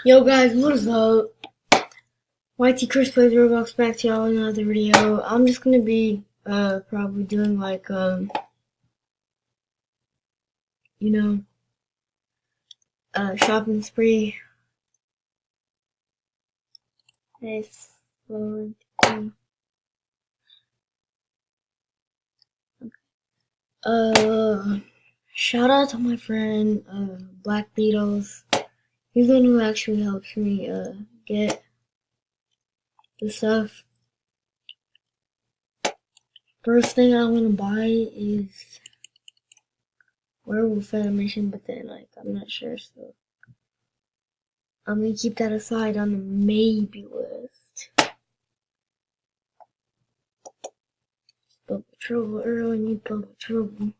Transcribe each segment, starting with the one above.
Yo guys, what is up? YT Chris plays Roblox, back to y'all in another video. I'm just gonna be probably doing like you know shopping spree. Nice. Shout out to my friend Black Beatles. He's the one who actually helps me get the stuff. First thing I want to buy is Werewolf Animation, but then like I'm not sure, so I'm gonna keep that aside on the maybe list. Bubble Trouble, early need Bubble Trouble.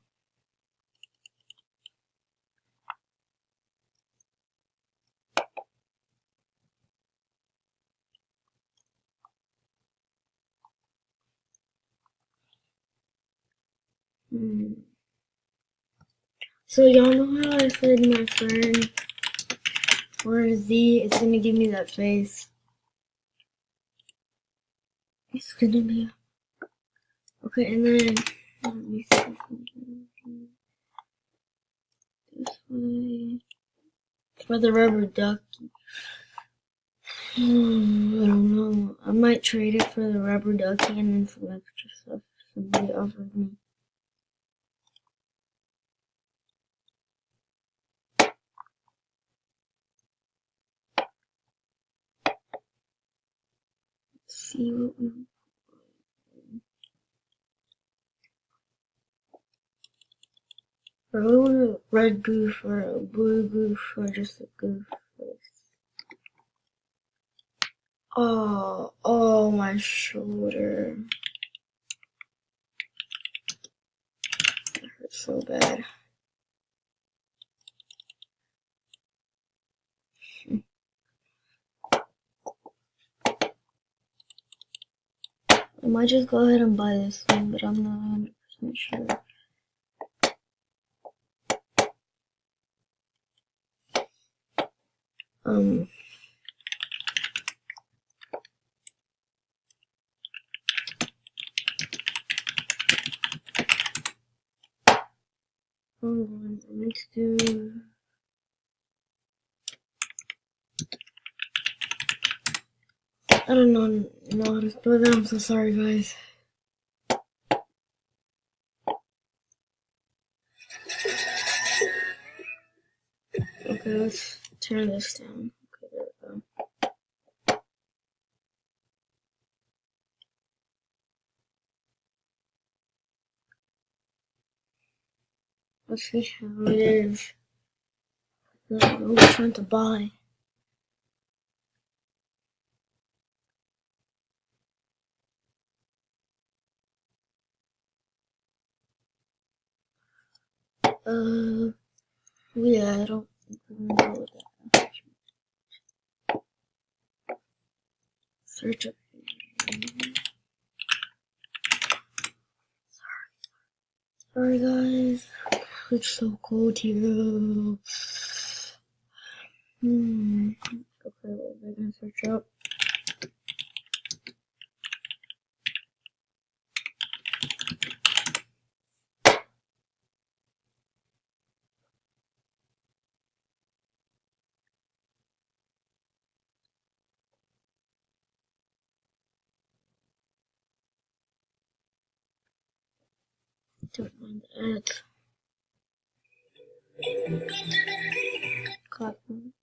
So y'all know how I said my friend for Z is gonna give me that face. It's gonna be okay, and then let me see this way for the rubber ducky. I don't know. I might trade it for the rubber ducky and then some extra stuff somebody offered me. Let's see what we. I really want a red goof or a blue goof or just a goof face. Oh, my shoulder. It hurts so bad. I might just go ahead and buy this one, but I'm not 100% sure. Hold on, I meant to do. I don't know how to spell that. I'm so sorry, guys. Okay, let's turn this down. Okay, there we go. Let's see how it is. I don't know which one to buy. Yeah, I don't know with that. Search it. Sorry, guys. It's so cold here. Okay, what am I gonna search up? Don't find the ads. Cotton.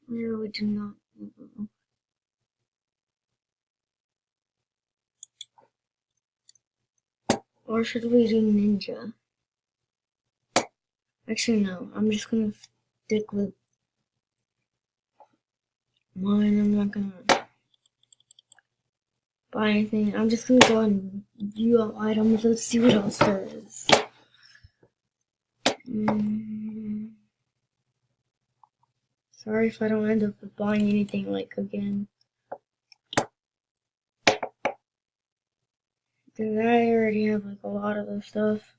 Where we do not. Or should we do ninja? Actually, no. I'm just gonna stick with mine. I'm not gonna buy anything. I'm just gonna go and view all items. Let's see what else there is. Sorry if I don't end up buying anything like again. Because I already have like a lot of the stuff.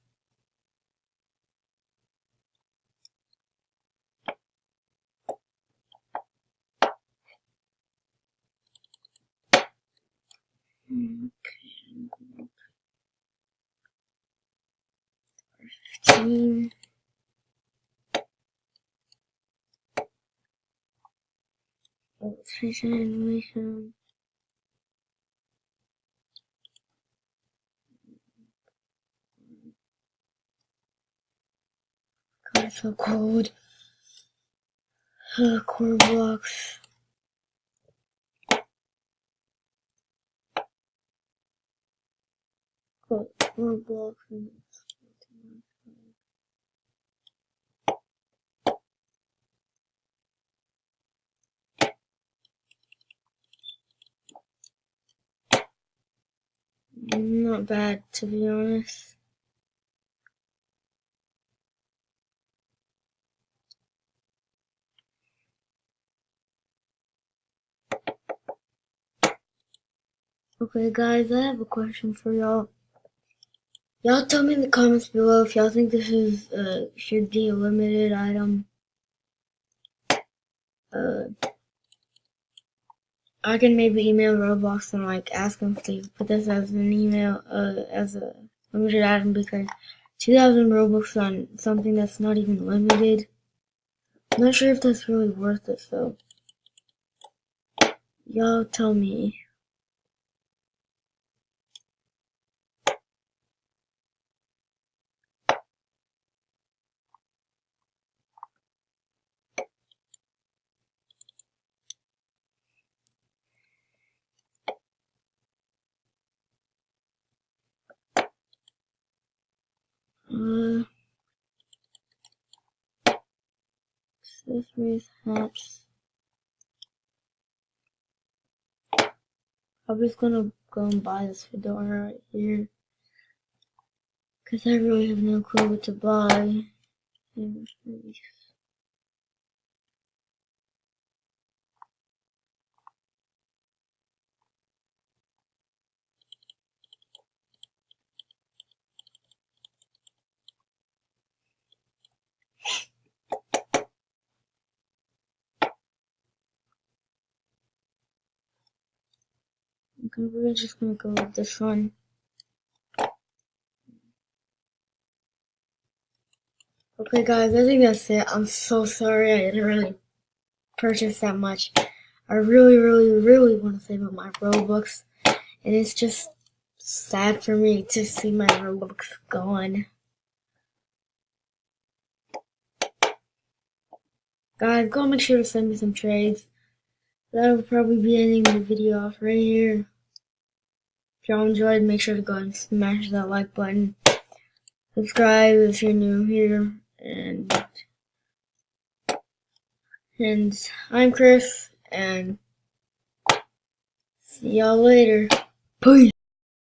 15. Illustration animation. God, it's so cold. Core blocks. Core blocks. Not bad, to be honest. Okay, guys, I have a question for y'all. Y'all tell me in the comments below if y'all think this is should be a limited item. I can maybe email Roblox and like ask them if they put this as an email as a limited item, because 2,000 Robux on something that's not even limited. I'm not sure if that's really worth it, so y'all tell me. Accessories, hats. I'm just gonna go and buy this fedora right here, because I really have no clue what to buy. Okay, we're just gonna go with this one. Okay guys, I think that's it. I'm so sorry I didn't really purchase that much. I really want to save up my Robux, and it's just sad for me to see my Robux gone. Guys, go make sure to send me some trades. That'll probably be ending the video off right here. If y'all enjoyed, make sure to go and smash that like button. Subscribe if you're new here, and I'm Chris, and see y'all later. Peace.